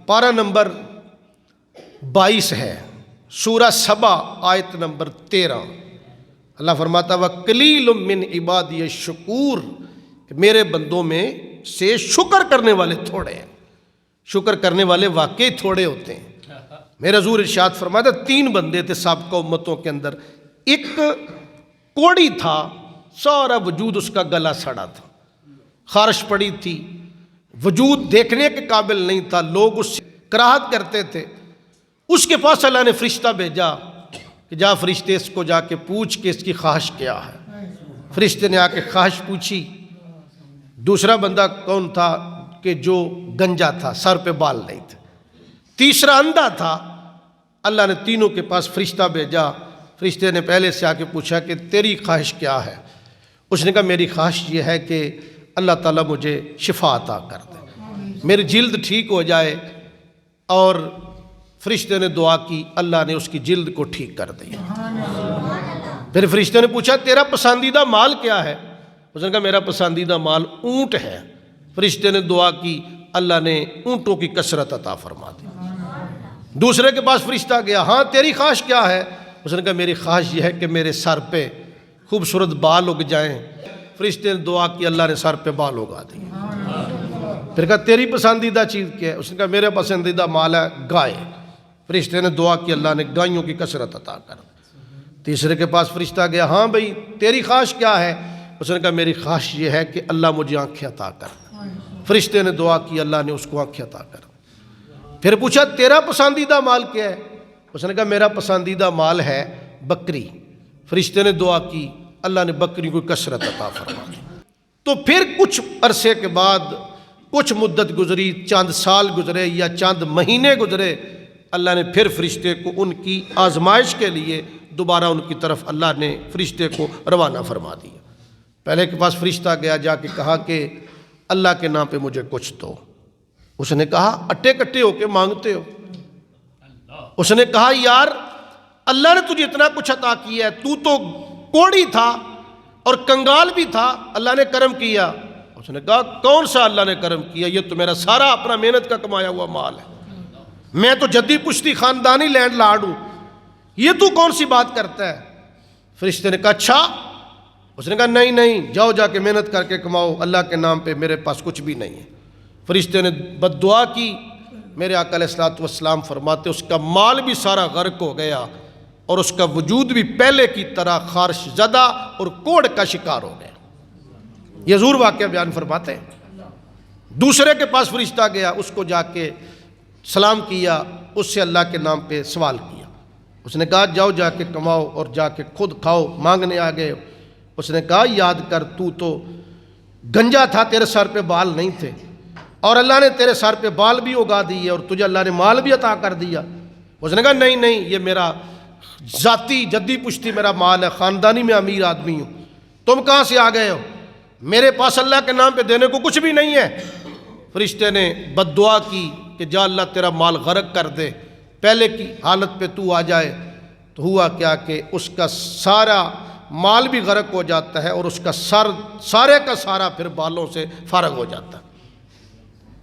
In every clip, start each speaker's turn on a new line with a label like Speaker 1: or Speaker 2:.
Speaker 1: پارہ نمبر 22 ہے، سورہ سبا آیت نمبر 13۔ اللہ فرماتا وَقَلِيلٌ مِّنْ عِبَادِيَ الشُّكُورُ، کہ میرے بندوں میں سے شکر کرنے والے تھوڑے ہیں۔ شکر کرنے والے واقعی تھوڑے ہوتے ہیں۔ میرے حضور ارشاد فرماتا 3 بندے تھے سابقہ امتوں کے اندر، ایک کوڑی تھا، سارا وجود اس کا گلا سڑا تھا، خارش پڑی تھی، وجود دیکھنے کے قابل نہیں تھا، لوگ اس سے کراہت کرتے تھے۔ اس کے پاس اللہ نے فرشتہ بھیجا کہ جا فرشتے اس کو جا کے پوچھ کہ اس کی خواہش کیا ہے۔ فرشتے نے آ کے خواہش پوچھی۔ دوسرا بندہ کون تھا کہ جو گنجا تھا، سر پہ بال نہیں تھے۔ تیسرا اندھا تھا۔ اللہ نے تینوں کے پاس فرشتہ بھیجا۔ فرشتے نے پہلے سے آ کے پوچھا کہ تیری خواہش کیا ہے؟ اس نے کہا میری خواہش یہ ہے کہ اللہ تعالیٰ مجھے شفا عطا کر دے، میری جلد ٹھیک ہو جائے۔ اور فرشتے نے دعا کی، اللہ نے اس کی جلد کو ٹھیک کر دیا۔ پھر فرشتے نے پوچھا تیرا پسندیدہ مال کیا ہے؟ اس نے کہا میرا پسندیدہ مال اونٹ ہے۔ فرشتے نے دعا کی، اللہ نے اونٹوں کی کثرت عطا فرما دی۔ دوسرے کے پاس فرشتہ گیا، ہاں تیری خواہش کیا ہے؟ اس نے کہا میری خواہش یہ ہے کہ میرے سر پہ خوبصورت بال اگ جائیں۔ فرشتے نے دعا کی، اللہ نے سر پہ بال اگا دیے۔ پھر کہا تیری پسندیدہ چیز کیا ہے؟ اس نے کہا میرا پسندیدہ مال ہے گائے۔ فرشتے نے دعا کی، اللہ نے گائیوں کی کثرت عطا کر دی۔ تیسرے کے پاس فرشتہ گیا، ہاں بھئی تیری خواہش کیا ہے؟ اس نے کہا میری خواہش یہ ہے کہ اللہ مجھے آنکھیں عطا کر دے۔ فرشتے نے دعا کی، اللہ نے اس کو آنکھیں عطا کر دی۔ پھر پوچھا تیرا پسندیدہ مال کیا ہے؟ اس نے کہا میرا پسندیدہ مال ہے بکری۔ فرشتے نے دعا کی، اللہ نے بکری کو کثرت عطا فرما دی۔ تو پھر کچھ عرصے کے بعد، کچھ مدت گزری، چند سال گزرے یا چند مہینے گزرے، اللہ نے پھر فرشتے کو ان کی آزمائش کے لیے دوبارہ ان کی طرف اللہ نے فرشتے کو روانہ فرما دیا۔ پہلے کے پاس فرشتہ گیا، جا کے کہا کہ اللہ کے نام پہ مجھے کچھ دو۔ اس نے کہا اٹے کٹے ہو کے مانگتے ہو؟ اس نے کہا یار اللہ نے تجھے اتنا کچھ عطا کیا ہے، تو تو کوڑی تھا اور کنگال بھی تھا، اللہ نے کرم کیا۔ اس نے کہا کون سا اللہ نے کرم کیا؟ یہ تو میرا سارا اپنا محنت کا کمایا ہوا مال ہے، میں تو جدی پشتی خاندانی لینڈ لارڈ ہوں، یہ تو کون سی بات کرتا ہے؟ فرشتے نے کہا اچھا؟ اس نے کہا نہیں نہیں، جاؤ جا کے محنت کر کے کماؤ، اللہ کے نام پہ میرے پاس کچھ بھی نہیں ہے۔ فرشتے نے بد دعا کی۔ میرے آقا علیہ الصلوۃ والسلام فرماتے اس کا مال بھی سارا غرق ہو گیا اور اس کا وجود بھی پہلے کی طرح خارش زدہ اور کوڑ کا شکار ہو گیا۔ یہ حضور واقعہ بیان فرماتے ہیں۔ دوسرے کے پاس فرشتہ گیا، اس کو جا کے سلام کیا، اس سے اللہ کے نام پہ سوال کیا۔ اس نے کہا جاؤ جا کے کماؤ اور جا کے خود کھاؤ، مانگنے آ گئے۔ اس نے کہا یاد کر تو گنجا تھا، تیرے سر پہ بال نہیں تھے، اور اللہ نے تیرے سر پہ بال بھی اگا دیے اور تجھے اللہ نے مال بھی عطا کر دیا۔ اس نے کہا نہیں نہیں، یہ میرا ذاتی جدی پشتی میرا مال ہے، خاندانی میں امیر آدمی ہوں، تم کہاں سے آ گئے ہو؟ میرے پاس اللہ کے نام پہ دینے کو کچھ بھی نہیں ہے۔ فرشتے نے بد دعا کی کہ جا اللہ تیرا مال غرق کر دے، پہلے کی حالت پہ تو آ جائے۔ تو ہوا کیا کہ اس کا سارا مال بھی غرق ہو جاتا ہے اور اس کا سر سارے کا سارا پھر بالوں سے فارغ ہو جاتا ہے۔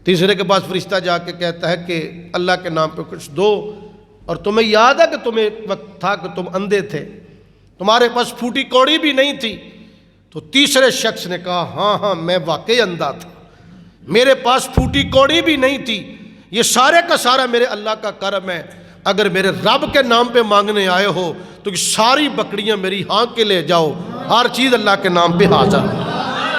Speaker 1: تیسرے کے پاس فرشتہ جا کے کہتا ہے کہ اللہ کے نام پہ کچھ دو، اور تمہیں یاد ہے کہ تمہیں ایک وقت تھا کہ تم اندھے تھے، تمہارے پاس پھوٹی کوڑی بھی نہیں تھی؟ تو تیسرے شخص نے کہا ہاں ہاں میں واقعی اندھا تھا، میرے پاس پھوٹی کوڑی بھی نہیں تھی، یہ سارے کا سارا میرے اللہ کا کرم ہے۔ اگر میرے رب کے نام پہ مانگنے آئے ہو تو ساری بکریاں میری ہاں کے لے جاؤ، ہر چیز اللہ کے نام پہ حاضر۔